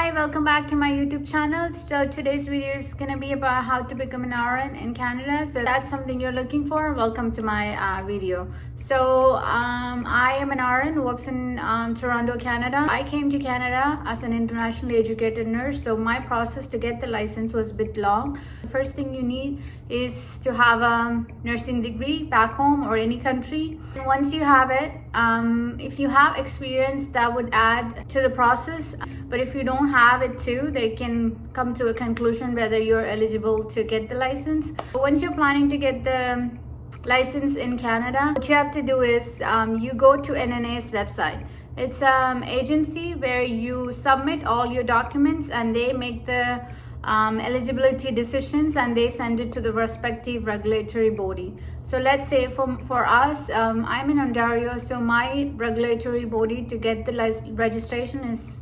Hi, welcome back to my YouTube channel. So today's video is gonna be about how to become an RN in Canada. So that's something you're looking for. Welcome to my video. So I am an RN who works in Toronto, Canada. I came to Canada as an internationally educated nurse. So my process to get the license was a bit long. The first thing you need is to have a nursing degree back home or any country. And once you have it, if you have experience, that would add to the process. But if you don't have it too, they can come to a conclusion whether you're eligible to get the license. Once you're planning to get the license in Canada, what you have to do is you go to NNAS website. It's an agency where you submit all your documents and they make the eligibility decisions and they send it to the respective regulatory body. So let's say for us, I'm in Ontario, so my regulatory body to get the registration is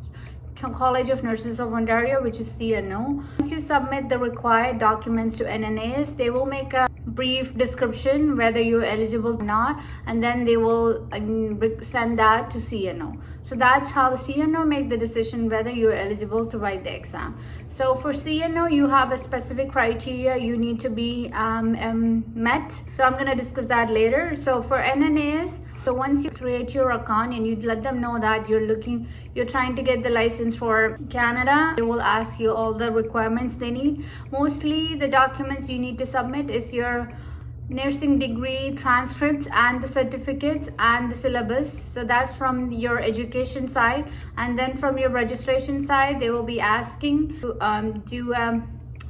College of Nurses of Ontario, which is CNO. Once you submit the required documents to NNAS, they will make a brief description whether you're eligible or not, and then they will send that to CNO. So that's how CNO make the decision whether you're eligible to write the exam. So for CNO, you have a specific criteria you need to be met. So I'm going to discuss that later. So for NNAS, so once you create your account and you let them know that you're trying to get the license for Canada, they will ask you all the requirements they need. Mostly the documents you need to submit is your nursing degree transcripts and the certificates and the syllabus. So that's from your education side, and then from your registration side, they will be asking to do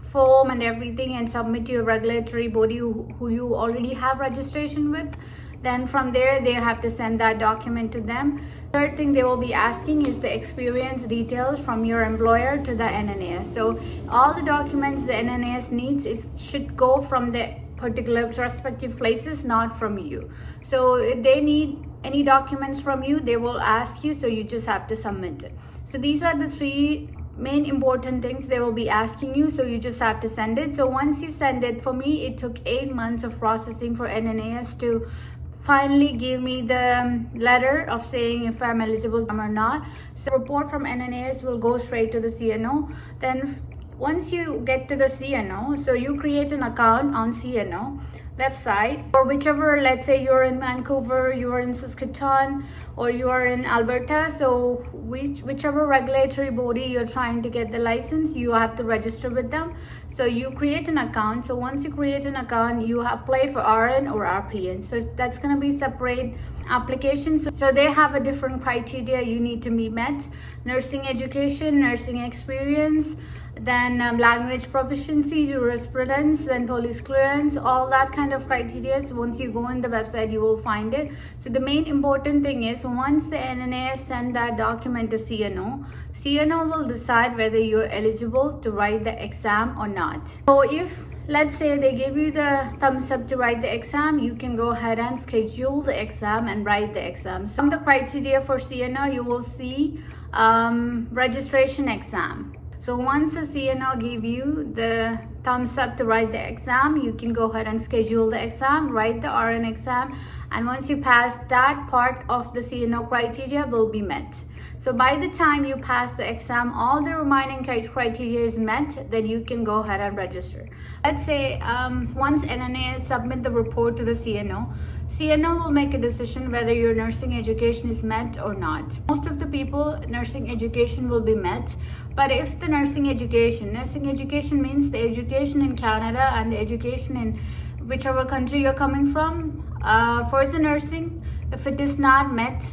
form and everything and submit to your regulatory body who you already have registration with. Then from there, they have to send that document to them. Third thing they will be asking is the experience details from your employer to the NNAS. So all the documents the NNAS needs should go from the particular respective places, not from you. So if they need any documents from you, they will ask you, so you just have to submit it. So these are the three main important things they will be asking you, so you just have to send it. So once you send it, for me it took 8 months of processing for NNAS to finally give me the letter of saying if I'm eligible or not. So report from NNAS will go straight to the CNO. Then once you get to the CNO, so you create an account on CNO website, or whichever, let's say you're in Vancouver, you're in Saskatchewan, or you're in Alberta. So whichever regulatory body you're trying to get the license, you have to register with them. So you create an account. So once you create an account, you apply for RN or RPN. So that's going to be separate applications. So they have a different criteria you need to be met: nursing education, nursing experience, then language proficiency, jurisprudence, then police clearance, all that kind of criteria. So once you go on the website, you will find it. So the main important thing is once the NNAS send that document to CNO, CNO will decide whether you're eligible to write the exam or not. So if let's say they give you the thumbs up to write the exam, you can go ahead and schedule the exam and write the exam. So from the criteria for CNO, you will see registration exam. So once the CNO give you the thumbs up to write the exam, you can go ahead and schedule the exam, write the RN exam, and once you pass that part of the CNO criteria will be met. So by the time you pass the exam, all the remaining criteria is met, then you can go ahead and register. Let's say once NNAS submit the report to the CNO, CNO will make a decision whether your nursing education is met or not. Most of the people, nursing education will be met. But if the nursing education means the education in Canada and the education in whichever country you're coming from, for the nursing, if it is not met,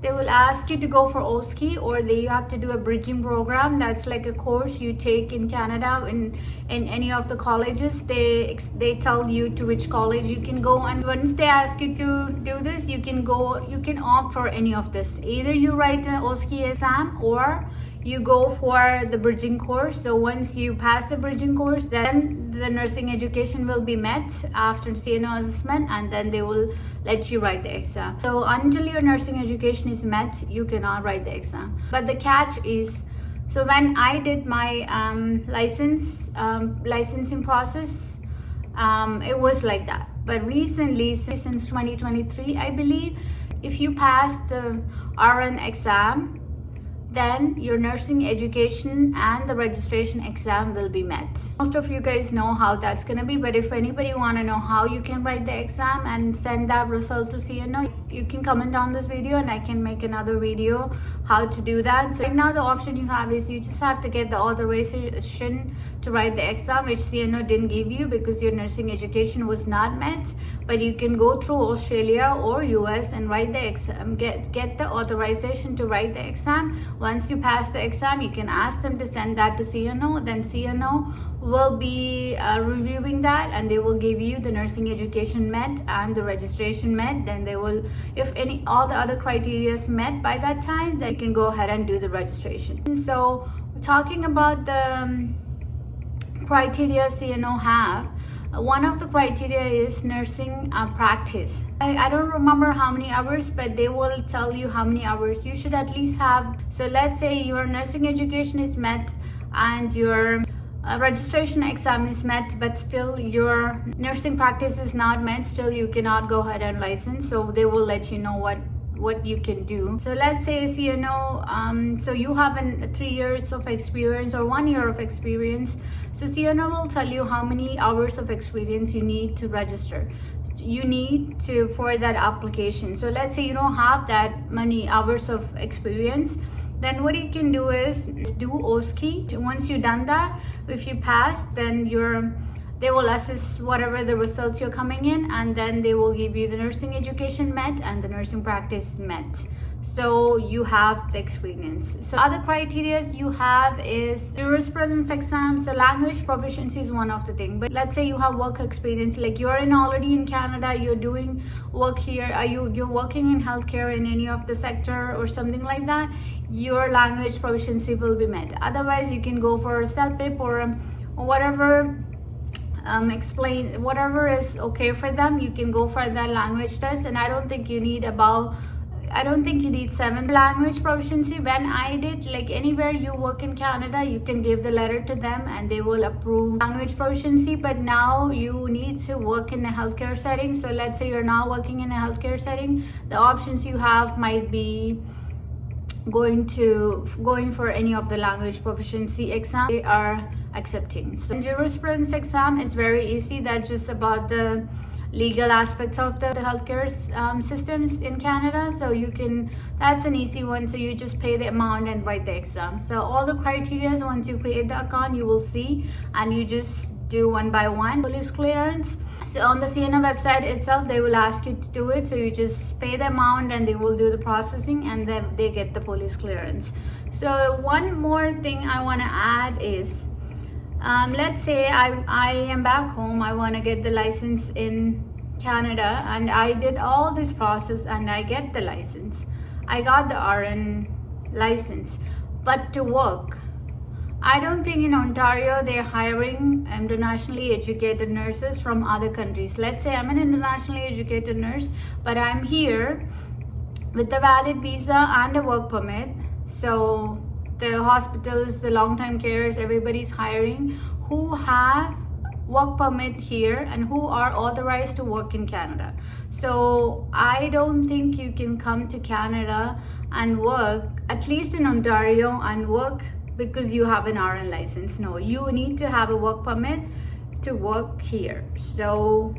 they will ask you to go for OSCE, or you have to do a bridging program. That's like a course you take in Canada in any of the colleges. They tell you to which college you can go, and once they ask you to do this, you can opt for any of this. Either you write an OSCE exam or you go for the bridging course. So once you pass the bridging course, then the nursing education will be met after CNO assessment, and then they will let you write the exam. So until your nursing education is met, you cannot write the exam. But the catch is, so when I did my licensing process, it was like that. But recently, since 2023, I believe, if you pass the RN exam, then your nursing education and the registration exam will be met. Most of you guys know how that's gonna be, but if anybody want to know how you can write the exam and send that result to CNO, you can comment on this video and I can make another video how to do that. So right now the option you have is you just have to get the authorization to write the exam, which CNO didn't give you because your nursing education was not met. But you can go through Australia or US and write the exam, get the authorization to write the exam. Once you pass the exam, you can ask them to send that to CNO. Then CNO will be reviewing that, and they will give you the nursing education met and the registration met. Then they will, if all the other criteria is met by that time, then you can go ahead and do the registration. So talking about the criteria CNO have, one of the criteria is nursing practice. I don't remember how many hours, but they will tell you how many hours you should at least have. So let's say your nursing education is met and your registration exam is met, but still your nursing practice is not met, still you cannot go ahead and license. So they will let you know what you can do. So let's say CNO, so you have 3 years of experience or 1 year of experience. So CNO will tell you how many hours of experience you need to register. You need to for that application. So let's say you don't have that many hours of experience, then what you can do is do OSCE. Once you've done that, if you pass, then they will assess whatever the results you're coming in, and then they will give you the nursing education met and the nursing practice met. So you have the experience. So other criteria you have is jurisprudence exam. So language proficiency is one of the things. But let's say you have work experience, like you're already in Canada, you're doing work here, you're working in healthcare in any of the sector or something like that, your language proficiency will be met. Otherwise, you can go for a CELPIP or whatever. Explain whatever is okay for them. You can go for that language test, and I don't think you need 7 language proficiency. When I did, like anywhere you work in Canada, you can give the letter to them and they will approve language proficiency. But now you need to work in a healthcare setting. So let's say you're now working in a healthcare setting, the options you have might be going for any of the language proficiency exam they are accepting. So jurisprudence exam is very easy. That's just about the legal aspects of the healthcare systems in Canada. So that's an easy one. So you just pay the amount and write the exam. So all the criteria, once you create the account, you will see, and you just do one by one. Police clearance. So on the CNO website itself, they will ask you to do it. So you just pay the amount and they will do the processing, and then they get the police clearance. So one more thing I want to add is, let's say I am back home, I want to get the license in Canada, and I did all this process and I get the license. I got the RN license, but to work, I don't think in Ontario they're hiring internationally educated nurses from other countries. Let's say I'm an internationally educated nurse, but I'm here with a valid visa and a work permit. So the hospitals, the long-term cares, everybody's hiring who have work permit here and who are authorized to work in Canada. So I don't think you can come to Canada and work, at least in Ontario, and work because you have an RN license. No, you need to have a work permit to work here. So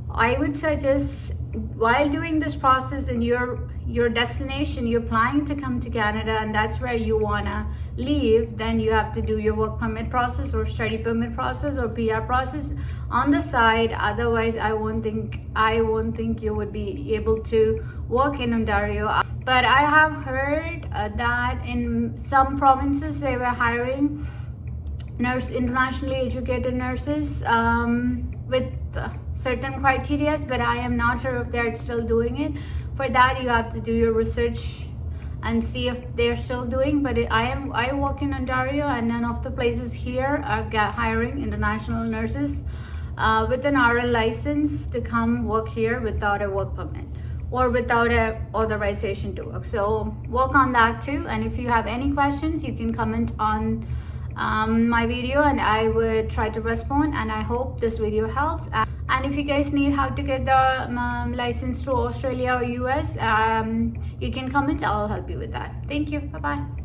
I would suggest, while doing this process in your destination, you're planning to come to Canada and that's where you wanna leave, then you have to do your work permit process or study permit process or PR process on the side. Otherwise, I won't think you would be able to work in Ontario. But I have heard that in some provinces they were hiring internationally educated nurses with certain criteria, but I am not sure if they're still doing it. For that, you have to do your research and see if they're still doing. But I work in Ontario, and none of the places here are hiring international nurses with an RN license to come work here without a work permit or without a authorization to work. So work on that too. And if you have any questions, you can comment on my video and I would try to respond. And I hope this video helps. And if you guys need how to get the license to Australia or US, you can comment. I'll help you with that. Thank you. Bye bye.